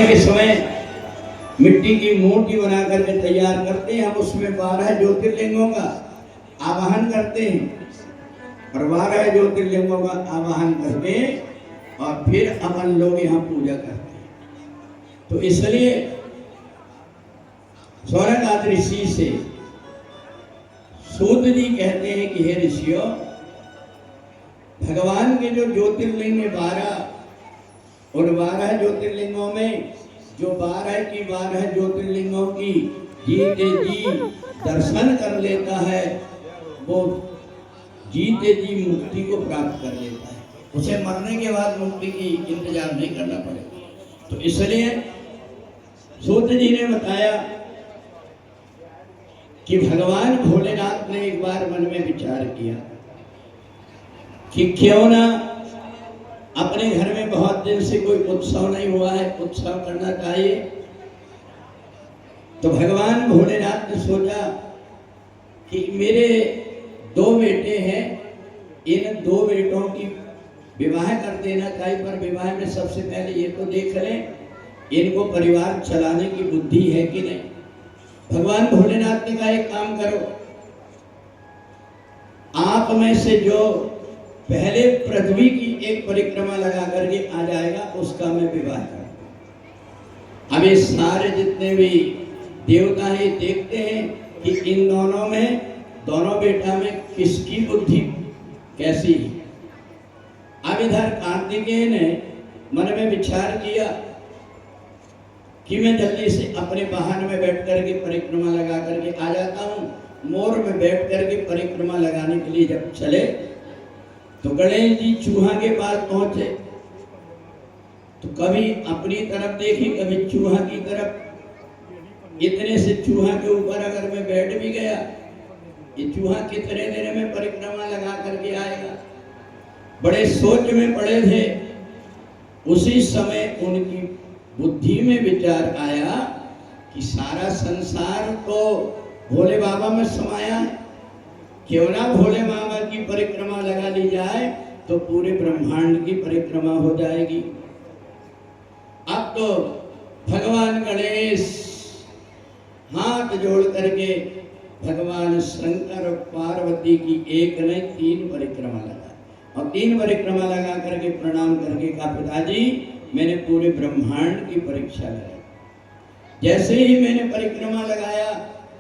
के समय मिट्टी की मूर्ति बना करके तैयार करते हैं, हम उसमें 12 ज्योतिर्लिंगों का आवाहन करते हैं और 12 ज्योतिर्लिंगों का आवाहन करके और फिर अपन लोग यहाँ पूजा करते हैं। तो इसलिए स्वर्ग ऋषि से सूत जी कहते हैं कि हे ऋषियों, भगवान के जो ज्योतिर्लिंग 12 और 12 ज्योतिर्लिंगों में जो 12 की 12 ज्योतिर्लिंगों की जीते जी दर्शन कर लेता है वो जीते जी मुक्ति को प्राप्त कर लेता है, उसे मरने के बाद मुक्ति की इंतजार नहीं करना पड़ेगा। तो इसलिए सूत जी ने बताया कि भगवान भोलेनाथ ने एक बार मन में विचार किया कि क्यों ना अपने घर में बहुत दिन से कोई उत्सव नहीं हुआ है, उत्सव करना चाहिए। तो भगवान भोलेनाथ ने सोचा कि मेरे 2 बेटे हैं, इन 2 बेटों की विवाह कर देना चाहिए, पर विवाह में सबसे पहले ये तो देख लें इनको परिवार चलाने की बुद्धि है कि नहीं। भगवान भोलेनाथ ने कहा एक काम करो, आप में से जो पहले पृथ्वी की एक परिक्रमा लगा करके आ जाएगा उसका मैं विवाह करूंगा। अब ये सारे जितने भी देवता हैं देखते हैं कि इन दोनों में, दोनों बेटा में किसकी बुद्धि कैसी है। अब इधर कार्तिकेय ने मन में विचार किया कि मैं जल्दी से अपने वाहन में बैठ करके परिक्रमा लगा करके आ जाता हूँ। मोर में बैठ करके परिक्रमा लगाने के लिए जब चले तो गणेश जी चूहा के पास पहुंचे तो कभी अपनी तरफ देखी कभी चूहा की तरफ। इतने से चूहा के ऊपर अगर मैं बैठ भी गया, ये चूहा कितने देर में परिक्रमा लगा करके आएगा। बड़े सोच में पड़े थे। उसी समय उनकी बुद्धि में विचार आया कि सारा संसार तो भोले बाबा में समाया है, क्यों ना भोले बाबा की परिक्रमा लगा ली जाए तो पूरे ब्रह्मांड की परिक्रमा हो जाएगी। अब तो भगवान गणेश हाथ जोड़ करके भगवान शंकर और पार्वती की एक नहीं 3 परिक्रमा लगा और 3 परिक्रमा लगा करके प्रणाम करके कहा पिताजी मैंने पूरे ब्रह्मांड की परीक्षा लगाई। जैसे ही मैंने परिक्रमा लगाया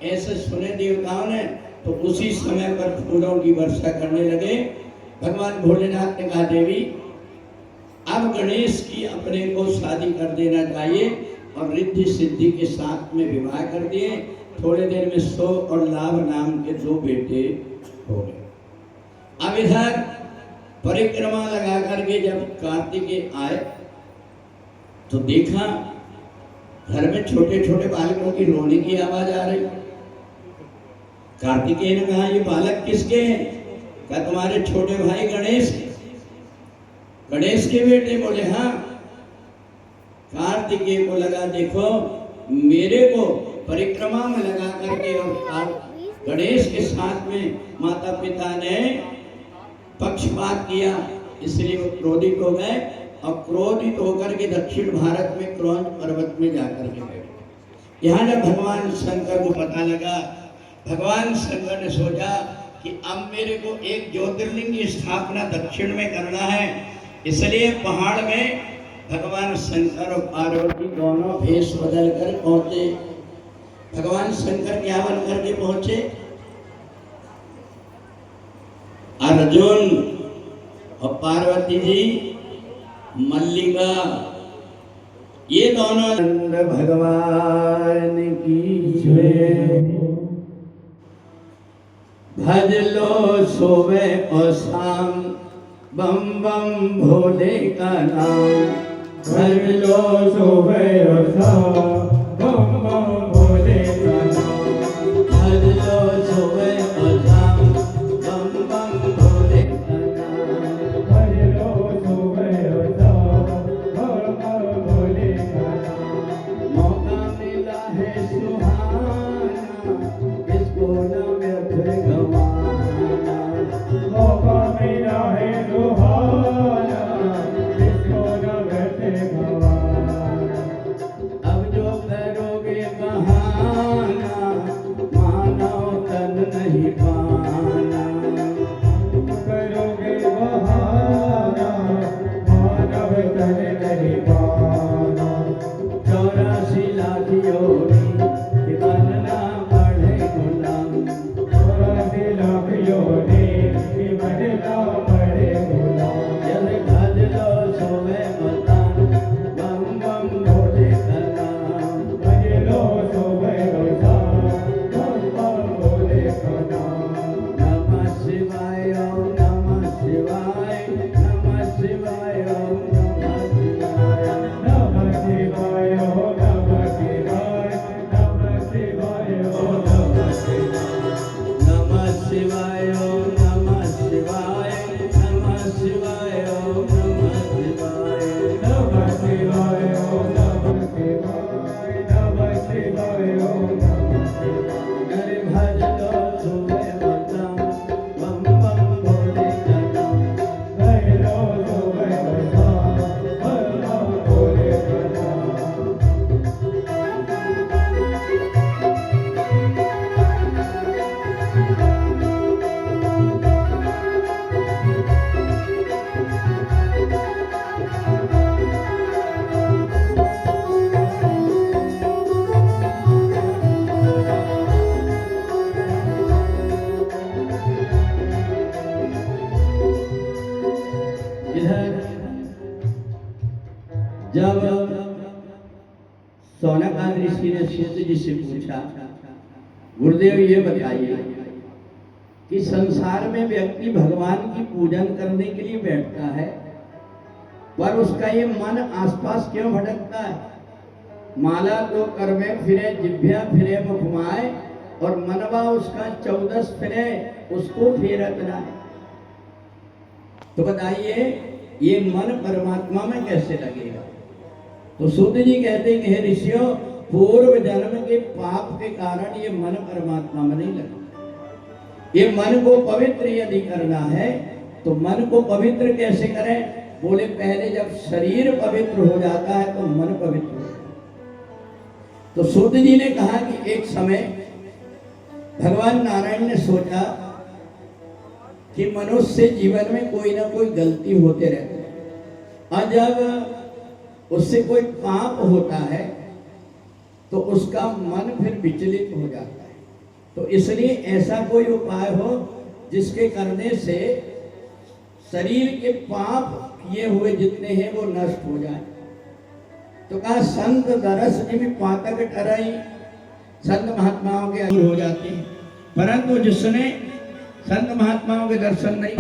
ऐसे सुने देवताओं ने तो उसी समय पर फूलों की वर्षा करने लगे। भगवान भोलेनाथ ने कहा देवी अब गणेश की अपने को शादी कर देना चाहिए और रिद्धि सिद्धि के साथ में विवाह कर दिए। थोड़े देर में 100 और लाभ नाम के 2 बेटे हो गए। अब इधर परिक्रमा लगा करके जब कार्तिकेय आए तो देखा घर में छोटे छोटे बालकों की रोने की आवाज आ रही। कार्तिकेय ने कहा ये बालक किसके हैं? क्या तुम्हारे छोटे भाई गणेश हैं? गणेश के बेटे? बोले हाँ। कार्तिकेय को लगा देखो मेरे को परिक्रमा में लगा करके और गणेश के साथ में माता पिता ने पक्षपात किया, इसलिए वो क्रोधित हो गए और क्रोधित होकर के दक्षिण भारत में क्रौंच पर्वत में जाकर के बैठे। यहाँ जब भगवान शंकर को पता लगा, भगवान शंकर ने सोचा कि अब मेरे को एक ज्योतिर्लिंग की स्थापना दक्षिण में करना है। इसलिए पहाड़ में भगवान शंकर और पार्वती दोनों भेष बदल कर पहुंचे। भगवान शंकर क्या बन करके पहुंचे? अर्जुन और पार्वती जी मल्लिका, ये दोनों भगवान की जय। भज लो सुबह और शाम बम बम भोले का नाम। भज लो सुबह और शाम बम बम भोले का नाम। भज लो सुबह और शाम बम बम भोले का नाम। भज लो सुबह और शाम बम बम भोले का नाम। मौका मिला है सुहाना, इसको न व्यर्थ गंवाना। मौका मिला है सुहाना, इसको न व्यर्थ गंवाना। शौनकादि ऋषि ने सूत जी से पूछा, गुरुदेव ये बताइए कि संसार में व्यक्ति भगवान की पूजन करने के लिए बैठता है, पर उसका ये मन आसपास क्यों भटकता है? माला तो कर में फिरे, जिभ्या फिरे मुखमाए, और मनवा उसका 14 फिरे, उसको फेरत ना है। तो बताइए ये मन परमात्मा में कैसे लगेगा? तो सूत जी कहते हैं कि हे ऋषियों, पूर्व जन्म के पाप के कारण ये मन परमात्मा में नहीं लगता। ये मन को पवित्र यदि करना है तो मन को पवित्र कैसे करें? बोले पहले जब शरीर पवित्र हो जाता है तो मन पवित्र हो जाता है। तो सूत जी ने कहा कि एक समय भगवान नारायण ने सोचा कि मनुष्य जीवन में कोई ना कोई गलती होते रहते हैं, और जब उससे कोई पाप होता है तो उसका मन फिर विचलित हो जाता है। तो इसलिए ऐसा कोई उपाय हो जिसके करने से शरीर के पाप किए हुए जितने हैं वो नष्ट हो जाए। तो कहा संत दरस में पातक टराई, संत महात्माओं के दूर हो जाते हैं, परंतु जिसने संत महात्माओं के दर्शन नहीं